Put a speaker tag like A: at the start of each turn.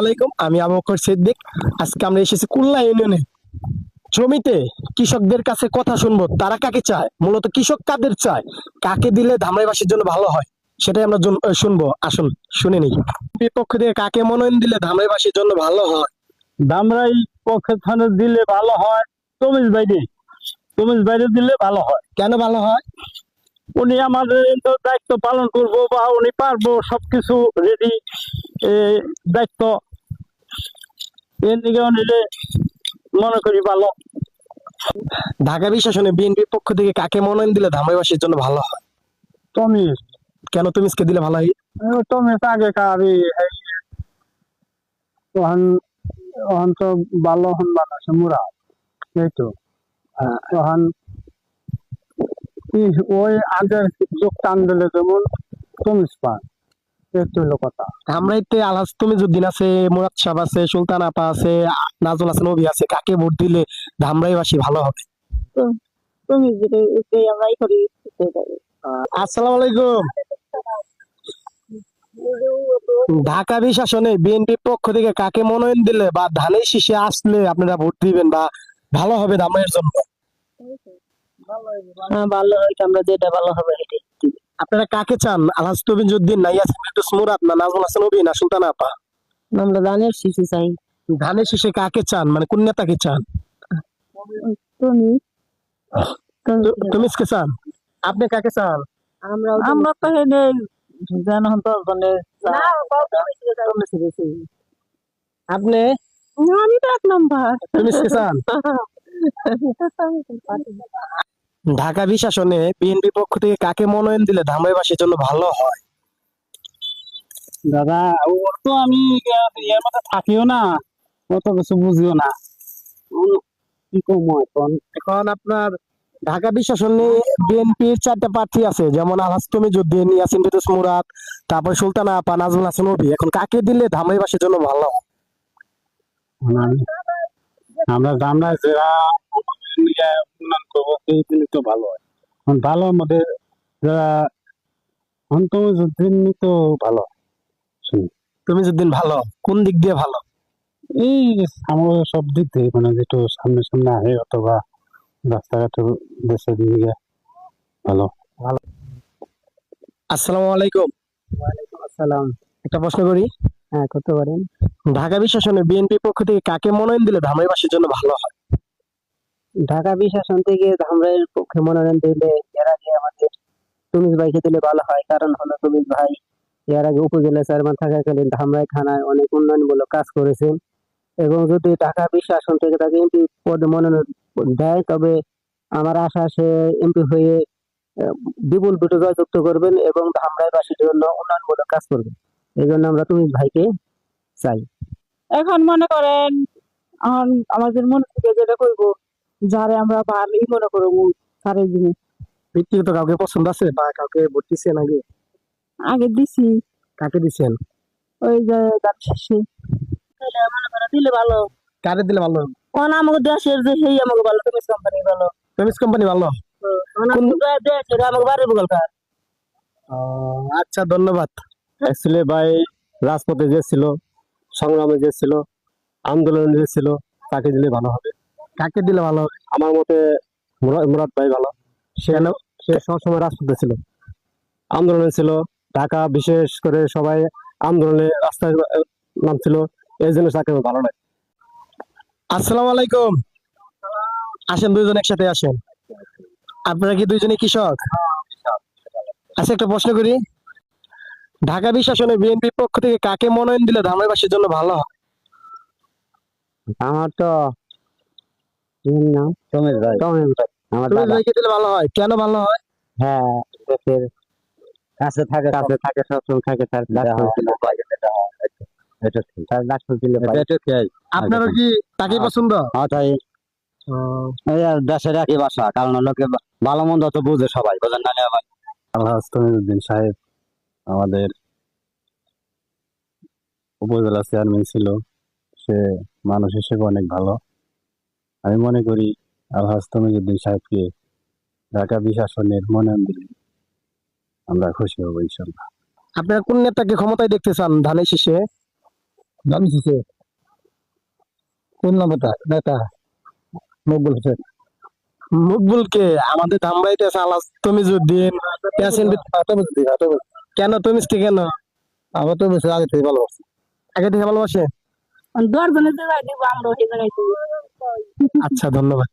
A: আলাইকুম, আমি আবু বকর সিদ্দিক। আজকে আমরা এসেছি কুল্লা ইউনিয়নে। জমিতে কৃষকদের কাছে কথা শুনবো, তারা কাকে চায়, মূলত কৃষক কাদের চায়, কাকে দিলে ধামরাইবাসীর জন্য ভালো হয়, সেটাই আমরা শুনবো। আসুন শুনে নিই। বিপক্ষ থেকে কাকে মনোনয়ন দিলে ধামরাইবাসীর জন্য ভালো হয়?
B: ধামরাই পক্ষে থানে দিলে ভালো হয়। তমিজ বাইরে তমিজ বাইরে দিলে ভালো হয়।
A: কেন ভালো হয়?
B: উনি আমাদের তো দায়িত্ব পালন করবো বা উনি পারবো সবকিছু রেডি দায়িত্ব এর দিকে নিলে মনে করি ভালো।
A: ঢাকা বিশ্বশনে বিএনপির পক্ষ থেকে কাকে মনোনয়ন দিলে ধামরাইবাসীর জন্য ভালো হয়?
B: তমিজ
A: কেন তুমিসকে দিলে ভালো হয়?
B: তমিজ আগে কারি ওখান ওখান তো ভালো হন বানাচ্ছে মুরা এই তো ওখান ওই আগের যোগ টান দিলে যেমন তমিজ পান একটু হলো কথা।
A: ধামরাইতে আলহাজ তুমিজউদ্দিন আছে, মুরাদ সাহেব আছে, সুলতান আপা আছে, নাজমুল হাসান নবী আছে। কাকে ভোট দিলে ধামরাইবাসী ভালো হবে?
C: তুমি যেটা আমরাই করি সেটাই।
A: আসসালামু আলাইকুম। ঢাকা বিশাসনে বিএনপির পক্ষ থেকে কাকে মনোনয়ন দিলে বা ধানের শীষে আসলে আপনারা ভোট দিবেন বা ভালো হবে ধামরাইয়ের জন্য?
C: হ্যাঁ, ভালো হয়, আমরা যেটা ভালো হবে সেটাই।
A: আপনারা কাকে চান? আলহাজ তুমিজউদ্দিন না ইয়াসিন ফেরদৌস মুরাদ না নাজমুল হাসান নবী না সুলতান আপা?
C: আমরা ধানের শিশু চাই।
A: ধানের শীষে কাকে চান, মানে কোন নেতাকে চান?
C: তুমি
A: তুমিসকে চান? আপনি কাকে চান?
C: আমরা তো হেনে জান হন তো মানে
A: আপনি
C: আমি তো 1 নম্বর।
A: তুমিসকে চান? ঢাকা বিশাসনে বিএনপি পক্ষ থেকে কাকে মনোনয়ন দিলে ধামরাইবাসীর জন্য ভালো হয়?
B: দাদা ওর তো আমি এর মধ্যে থাকিও না, অত কিছু বুঝিও না, কি কম এখন।
A: এখন আপনার ঢাকা বিশাসনে বিএনপির 4টা প্রার্থী আছে, যেমন আলহাজ তুমিজউদ্দিন, ইয়াসিন ফেরদৌস মুরাদ, তারপর সুলতানা আপা, নাজমুল হাসান নবী। এখন কাকে দিলে ধামরাইবাসীর জন্য ভালো হয়?
B: আমরা আমরা যারা উন্নয়ন করবো সেই দিনই তো ভালো হয়। ভালোর মধ্যে যারা অন্তর্দিন তো ভালো
A: তুমিজউদ্দিন ভালো কোন দিক দিয়ে ভালো?
B: এই আমার সব দিক থেকে মানে যেটু সামনে সামনে আহে অথবা রাস্তাঘাটের দেশের দিকে ভালো।
A: আসসালামু আলাইকুম।
B: আসসালাম।
A: একটা প্রশ্ন করি।
B: হ্যাঁ, করতে পারেন।
A: ঢাকা বিশাসনে বিএনপির পক্ষ থেকে কাকে মনোনয়ন দিলে ধামরাইবাসীর জন্য ভালো হয়?
C: ঢাকা বিশাসন থেকে ধামরাইয়ের পক্ষে মনোনয়ন দিলে এর আগে আমাদের তুমিজ ভাইকে দিলে ভালো হয়। কারণ হলো তুমিজ ভাই এর আগে উপজেলা চেয়ারম্যান থাকাকালীন ধামরাই থানায় অনেক উন্নয়নমূলক কাজ করেছেন, এবং যদি ঢাকা বিশাসন থেকে তাকে এমপি পদে মনোনয়ন দেয় তবে আমার আশা সে এমপি হয়ে বিপুল ভোটে জয়যুক্ত করবেন এবং ধামরাইবাসীর জন্য উন্নয়নমূলক কাজ করবেন। এই জন্য আমরা তুমিজ ভাইকে চাই। এখন মনে করেন আমাদের মন থেকে যেটা করবো, যারে আমরা ভালোই মনে করবো তারে জিনিস
A: ব্যক্তিগত কাউকে পছন্দ আছে বা কাউকে ভোট দিচ্ছেন আগে?
C: আগে দিছি।
A: কাকে দিচ্ছেন?
C: ওই যে শেষে মনে করে দিলে ভালো।
A: কারে দিলে ভালো?
C: কোন আমাকে দেশের যে সেই আমাকে ভালো, তুমিজ কোম্পানি ভালো।
A: তুমিস কোম্পানি ভালো?
C: দেশের আমাকে বাড়ি বগল কার।
A: আচ্ছা, ধন্যবাদ।
B: অ্যাকচুয়ালি ভাই রাজপথে যে ছিল, সংগ্রামে যে ছিল, আন্দোলনে যে ছিল, তাকে দিলে ভালো হবে।
A: কাকে দিলে ভালো হবে?
B: আমার মতে মুরাদ ভাই ভালো।
A: কেন?
B: সে সবসময় রাজপথে ছিল, আন্দোলনে ছিল, ঢাকা বিশেষ করে সবাই আন্দোলনে রাস্তায় নামছিল, এই জন্য তাকে ভালো লাগে।
A: আসসালামু আলাইকুম। আসেন, দুইজন একসাথে আসেন। আপনারা কি দুইজনে কৃষক? আচ্ছা, একটা প্রশ্ন করি। ঢাকা বিশাসনে বিএনপির পক্ষ থেকে কাকে মনোনয়ন দিলে ধামরাইবাসীর জন্য ভালো হয়?
B: আমার তো নাম তমিজ ভাই। আমার
A: তুমিস
B: দাদা।
A: ভাইকে দিলে ভালো হয়। কেন ভালো হয়?
B: হ্যাঁ, দেশের কাছে থাকে সবসময় থাকে তার
A: আপনারও কি তাকে পছন্দ?
B: দেশের একই ভাষা, কারণ লোকে ভালো মন্দ তো বুঝে সবাই, বোঝেন না আবার। আলহাজ তমিজউদ্দিন সাহেব আমাদের উপজেলা চেয়ারম্যান ছিল, সে মানুষ হিসেবে অনেক ভালো। আমি মনে করি আলহাজ তমিজউদ্দিন সাহেবকে ঢাকা বিশাসনের মনোনয়ন দিলে আমরা খুশি হবো ইনশাল্লাহ।
A: আপনারা কোন নেতাকে ক্ষমতায় দেখতে চান ধানের শীষে?
B: দামি দিছে কোন নাম্বারটা নেতা মকবুল হোসেন
A: মকবুলকে আমাদের ধামরাইতে আছে আলাস তমিজউদ্দিন ইয়াসিন কেন তমিজকে কেন
B: আমার তো বেশি আগে থেকে ভালোবাসি
A: আগে থেকে ভালোবাসে?
C: দশ জনের জায়গায় দিব আমরা ওই জায়গায়
A: আচ্ছা ধন্যবাদ।